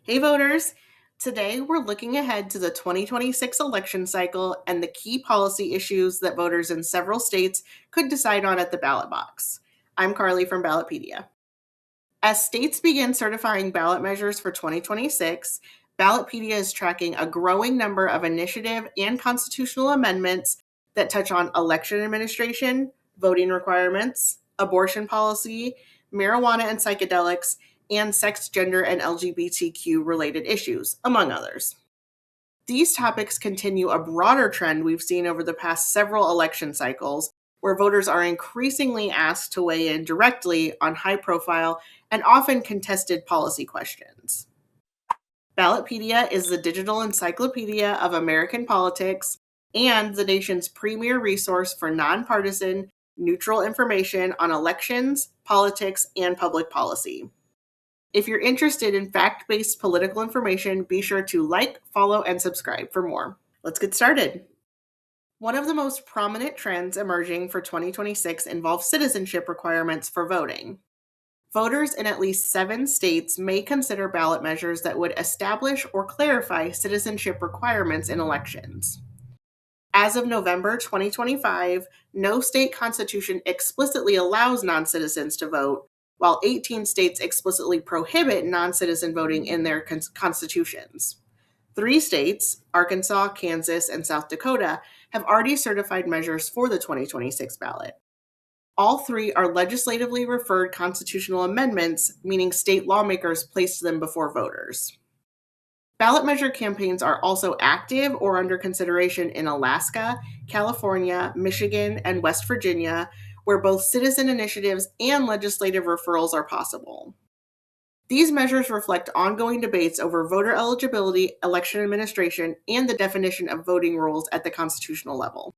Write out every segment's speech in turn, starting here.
Hey voters! Today we're looking ahead to the 2026 election cycle and the key policy issues that voters in several states could decide on at the ballot box. I'm Carly from Ballotpedia. As states begin certifying ballot measures for 2026, Ballotpedia is tracking a growing number of initiative and constitutional amendments that touch on election administration, voting requirements, abortion policy, marijuana and psychedelics, and sex, gender, and LGBTQ related issues, among others. These topics continue a broader trend we've seen over the past several election cycles, where voters are increasingly asked to weigh in directly on high profile and often contested policy questions. Ballotpedia is the digital encyclopedia of American politics and the nation's premier resource for nonpartisan, neutral information on elections, politics, and public policy. If you're interested in fact-based political information, be sure to like, follow, and subscribe for more. Let's get started. One of the most prominent trends emerging for 2026 involves citizenship requirements for voting. Voters in at least 7 states may consider ballot measures that would establish or clarify citizenship requirements in elections. As of November 2025, no state constitution explicitly allows non-citizens to vote, while 18 states explicitly prohibit non-citizen voting in their constitutions. 3 states, Arkansas, Kansas, and South Dakota, have already certified measures for the 2026 ballot. All 3 are legislatively referred constitutional amendments, meaning state lawmakers placed them before voters. Ballot measure campaigns are also active or under consideration in Alaska, California, Michigan, and West Virginia, where both citizen initiatives and legislative referrals are possible. These measures reflect ongoing debates over voter eligibility, election administration, and the definition of voting rules at the constitutional level.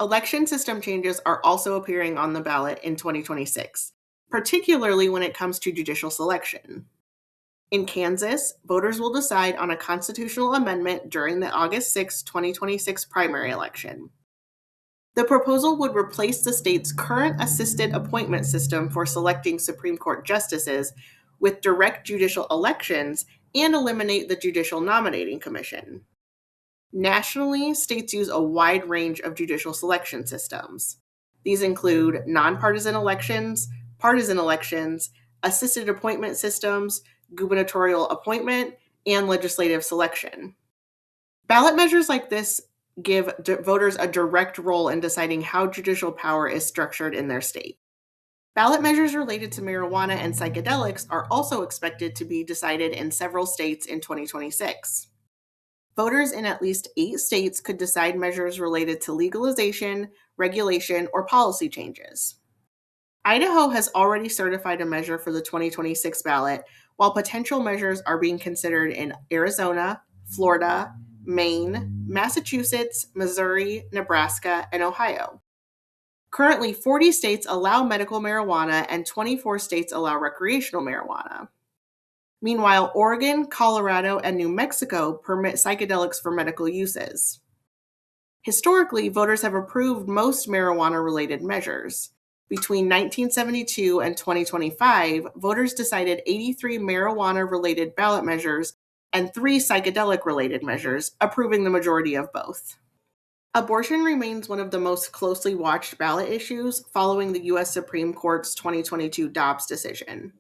Election system changes are also appearing on the ballot in 2026, particularly when it comes to judicial selection. In Kansas, voters will decide on a constitutional amendment during the August 6, 2026 primary election. The proposal would replace the state's current assisted appointment system for selecting Supreme Court justices with direct judicial elections and eliminate the Judicial Nominating Commission. Nationally, states use a wide range of judicial selection systems. These include nonpartisan elections, partisan elections, assisted appointment systems, gubernatorial appointment, and legislative selection. Ballot measures like this give voters a direct role in deciding how judicial power is structured in their state. Ballot measures related to marijuana and psychedelics are also expected to be decided in several states in 2026. Voters in at least 8 states could decide measures related to legalization, regulation, or policy changes. Idaho has already certified a measure for the 2026 ballot, while potential measures are being considered in Arizona, Florida, Maine, Massachusetts, Missouri, Nebraska, and Ohio. Currently, 40 states allow medical marijuana and 24 states allow recreational marijuana. Meanwhile, Oregon, Colorado, and New Mexico permit psychedelics for medical uses. Historically, voters have approved most marijuana-related measures. Between 1972 and 2025, voters decided 83 marijuana-related ballot measures and 3 psychedelic-related measures, approving the majority of both. Abortion remains one of the most closely watched ballot issues following the U.S. Supreme Court's 2022 Dobbs decision.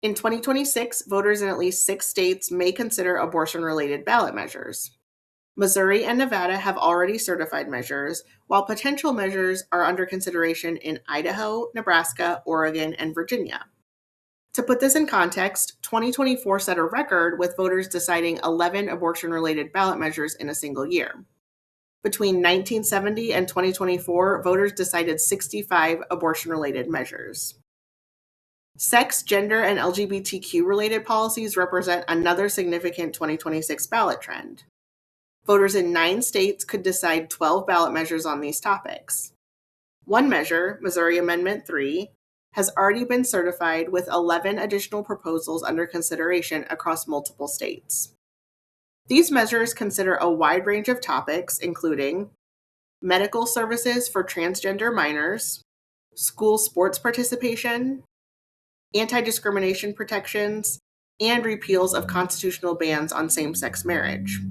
In 2026, voters in at least 6 states may consider abortion-related ballot measures. Missouri and Nevada have already certified measures, while potential measures are under consideration in Idaho, Nebraska, Oregon, and Virginia. To put this in context, 2024 set a record with voters deciding 11 abortion-related ballot measures in a single year. Between 1970 and 2024, voters decided 65 abortion-related measures. Sex, gender, and LGBTQ-related policies represent another significant 2026 ballot trend. Voters in 9 states could decide 12 ballot measures on these topics. One measure, Missouri Amendment 3, has already been certified with 11 additional proposals under consideration across multiple states. These measures consider a wide range of topics, including medical services for transgender minors, school sports participation, anti-discrimination protections, and repeals of constitutional bans on same-sex marriage.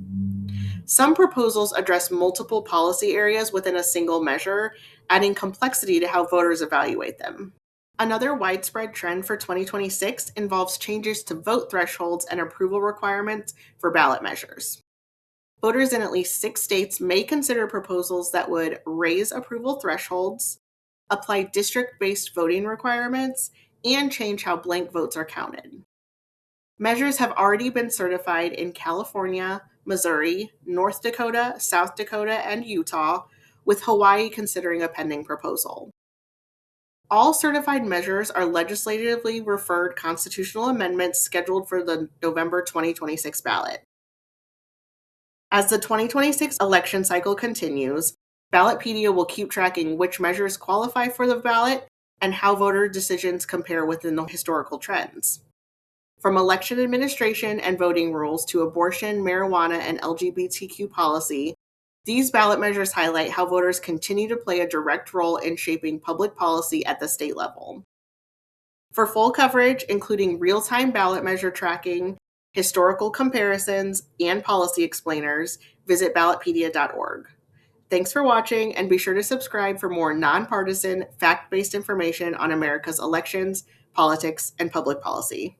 Some proposals address multiple policy areas within a single measure, adding complexity to how voters evaluate them. Another widespread trend for 2026 involves changes to vote thresholds and approval requirements for ballot measures. Voters in at least 6 states may consider proposals that would raise approval thresholds, apply district-based voting requirements, and change how blank votes are counted. Measures have already been certified in California, Missouri, North Dakota, South Dakota, and Utah, with Hawaii considering a pending proposal. All certified measures are legislatively referred constitutional amendments scheduled for the November 2026 ballot. As the 2026 election cycle continues, Ballotpedia will keep tracking which measures qualify for the ballot and how voter decisions compare within the historical trends. From election administration and voting rules to abortion, marijuana, and LGBTQ policy, these ballot measures highlight how voters continue to play a direct role in shaping public policy at the state level. For full coverage, including real-time ballot measure tracking, historical comparisons, and policy explainers, visit ballotpedia.org. Thanks for watching, and be sure to subscribe for more nonpartisan, fact-based information on America's elections, politics, and public policy.